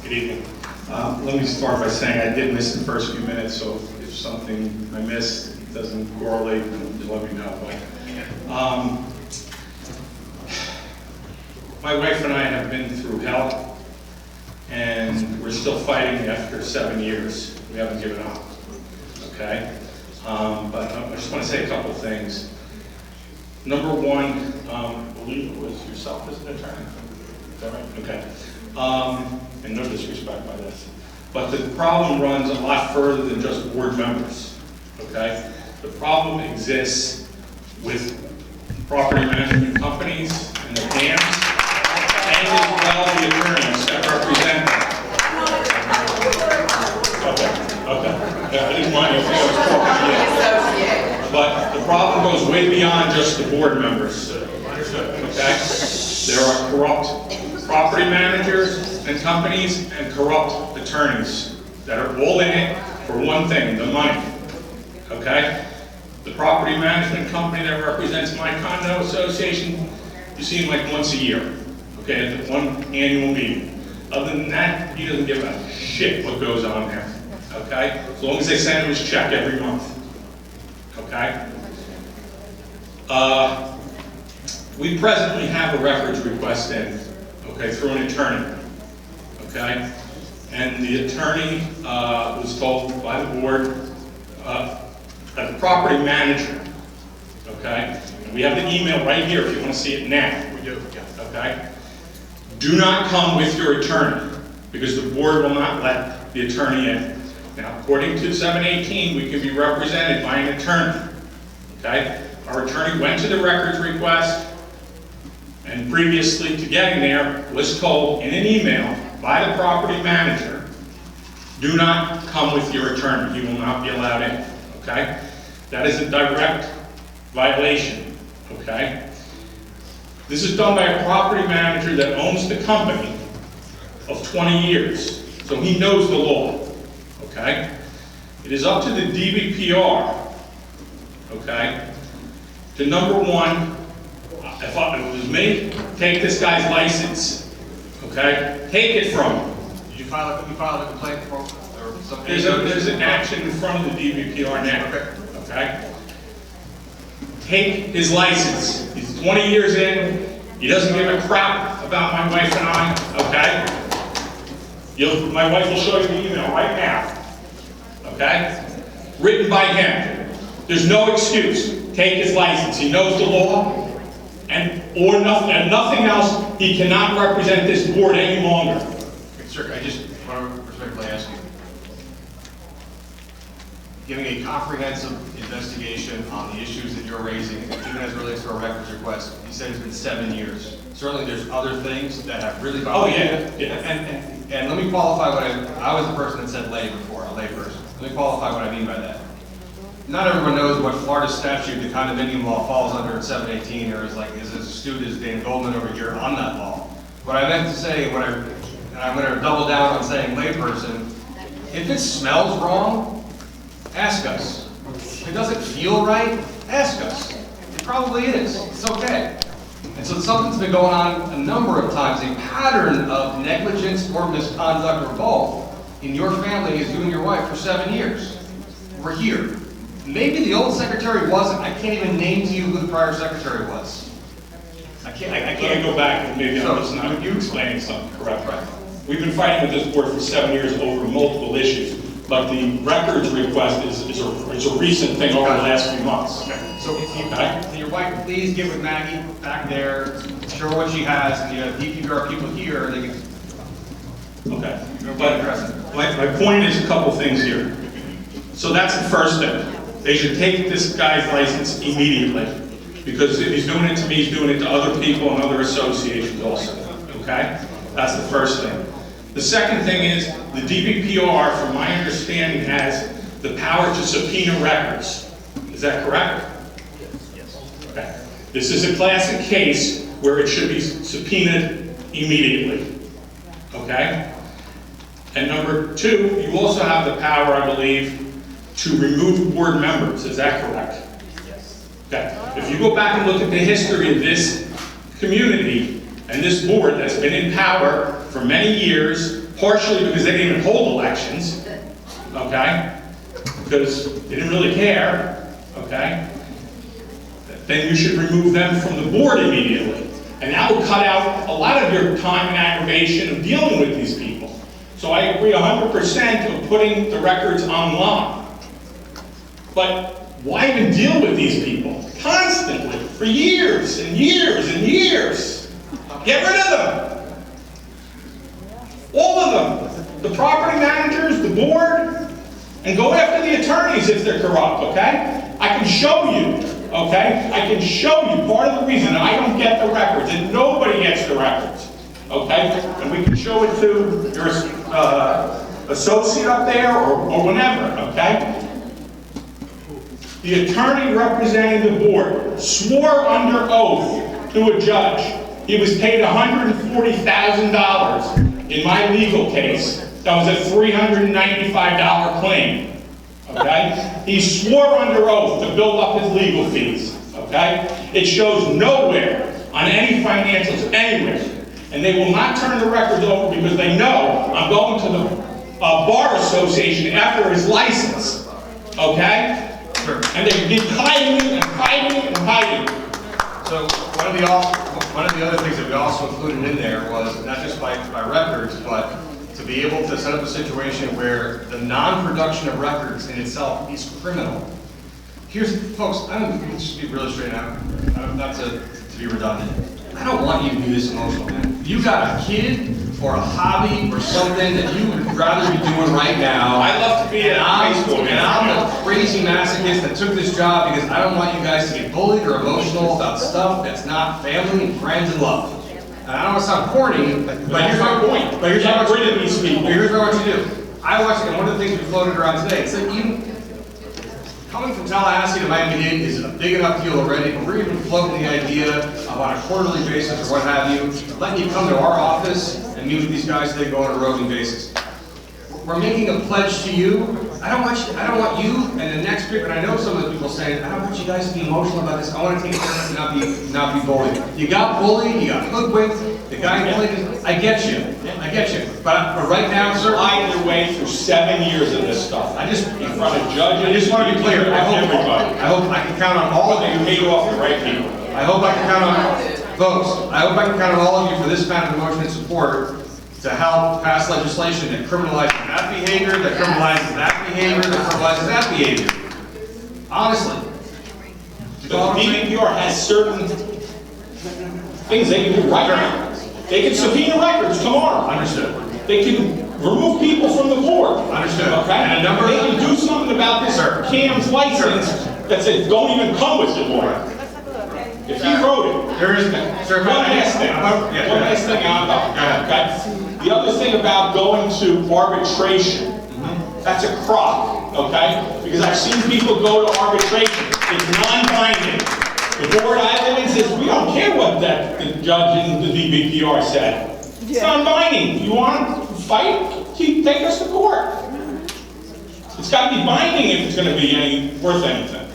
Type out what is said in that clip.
Good evening. Let me start by saying I did miss the first few minutes, so if something I missed doesn't correlate, then just let me know. But, my wife and I have been through hell, and we're still fighting after 7 years. We haven't given up, okay? But I just want to say a couple things. Number one, I believe it was yourself as an attorney. Is that right? Okay. And no disrespect by this. But the problem runs a lot further than just board members, okay? The problem exists with property management companies and their dams, and as well the attorneys that represent them. Okay. Yeah, I didn't mind if I was talking yet. But the problem goes way beyond just the board members, okay? There are corrupt property managers and companies and corrupt attorneys that are all in it for one thing, the money, okay? The property management company that represents my condo association, you see him like once a year, okay, at the one annual meeting. Other than that, he doesn't give a shit what goes on there, okay? As long as they send him his check every month, okay? We presently have a records request in, okay, through an attorney, okay? And the attorney was told by the board that the property manager, okay? And we have the email right here if you want to see it now. We do, yeah. Okay? Do not come with your attorney because the board will not let the attorney in. Now, according to 718, we can be represented by an attorney, okay? Our attorney went to the records request, and previously to getting there was told in an email by the property manager, do not come with your attorney, he will not be allowed in, okay? That is a direct violation, okay? This is done by a property manager that owns the company of 20 years, so he knows the law, okay? It is up to the DBPR, okay, to number one, if it was me, take this guy's license, okay? Take it from him. Did you file a complaint for or something? There's an action in front of the DBPR now, okay? Take his license. He's 20 years in. He doesn't give a crap about my wife and I, okay? My wife will show you the email right now, okay? Written by him. There's no excuse. Take his license. He knows the law. And nothing else, he cannot represent this board any longer. Sir, I just want to respectfully ask you. Giving a comprehensive investigation on the issues that you're raising, even as it relates to our records request, you said it's been 7 years. Certainly there's other things that have really bothered you. And let me qualify what I was the person that said lay before, a lay person. Let me qualify what I mean by that. Not everyone knows what Florida statute the condominium law falls under in 718, or is as astute as Dan Goldman over here on that law. What I meant to say, and I'm going to double down on saying layperson, if it smells wrong, ask us. If it doesn't feel right, ask us. It probably is. It's okay. And so something's been going on a number of times, a pattern of negligence or misconduct or both in your family as you and your wife for 7 years. We're here. Maybe the old secretary wasn't. I can't even name to you who the prior secretary was. I can't go back and maybe I'm just not explaining something correct. Right. We've been fighting with this board for 7 years over multiple issues, but the records request is a recent thing over the last few months. Okay. So can your wife please get with Maggie back there, show her what she has, and you have DBPR people here, they can. Okay. But my point is a couple things here. So that's the first thing. They should take this guy's license immediately, because if he's doing it to me, he's doing it to other people and other associations also, okay? That's the first thing. The second thing is, the DBPR, from my understanding, has the power to subpoena records. Is that correct? Yes. Okay. This is a classic case where it should be subpoenaed immediately, okay? And number two, you also have the power, I believe, to remove board members. Is that correct? Yes. Okay. If you go back and look at the history of this community and this board that's been in power for many years, partially because they didn't even hold elections, okay? Because they didn't really care, okay? Then you should remove them from the board immediately. And that will cut out a lot of your time and aggravation of dealing with these people. So I agree 100% of putting the records online. But why even deal with these people constantly for years and years and years? Get rid of them. All of them. The property managers, the board, and go after the attorneys if they're corrupt, okay? I can show you, okay? I can show you part of the reason I don't get the records, and nobody gets the records, okay? And we can show it to your associate up there or whenever, okay? The attorney representing the board swore under oath to a judge. He was paid $140,000 in my legal case. That was a $395 claim, okay? He swore under oath to build up his legal fees, okay? It shows nowhere on any financials anywhere. And they will not turn the records over because they know I'm going to the Bar Association after his license, okay? Sure. And they've been hiding and hiding and hiding. So one of the other things that we also included in there was not just by records, but to be able to set up a situation where the non-production of records in itself is criminal. Folks, let's just be really straight out, not to be redundant. I don't want you to be this emotional, man. You got a kid or a hobby or something that you would rather be doing right now. I love to be a high school man. And I'm a crazy masochist that took this job because I don't want you guys to get bullied or emotional about stuff that's not family and friends and love. And I don't want to sound corny, but here's my point. But here's what I want you to do. Here's what I want you to do. I watched, and one of the things we floated around today, it's like coming from Tallahassee to Miami-Dade is a big enough deal already, but we're even floating the idea of on a quarterly basis or what have you, letting you come to our office and meet with these guys so they go on a roving basis. We're making a pledge to you. I don't want you and the next group, and I know some of the people saying, I don't want you guys to be emotional about this. I want to take care of it and not be bullied. You got bullied, you got hoodwinked, the guy bullied. I get you. But right now, sir, Lied their way through 7 years of this stuff. I just In front of judges. I just want to be clear. I hope I can count on all of You you. made off the right people. I hope I can count on folks. I hope I can count on all of you for this kind of emotion and support to help pass legislation that criminalizes that behavior, that criminalizes that behavior, that criminalizes that behavior. Honestly. The DBPR has certain things they can do right now. They can subpoena records tomorrow. Understood. They can remove people from the board. Understood. Okay? And a number of they can do something about this Cam's license that says don't even come with the board. If he wrote it. There is, sir, One last thing. One last thing on okay? The other thing about going to arbitration, that's a crock, okay? Because I've seen people go to arbitration. It's non-binding. The board island says, we don't care what the judge in the DBPR said. It's non-binding. You want to fight? Take us to court. It's got to be binding if it's going to be worth anything.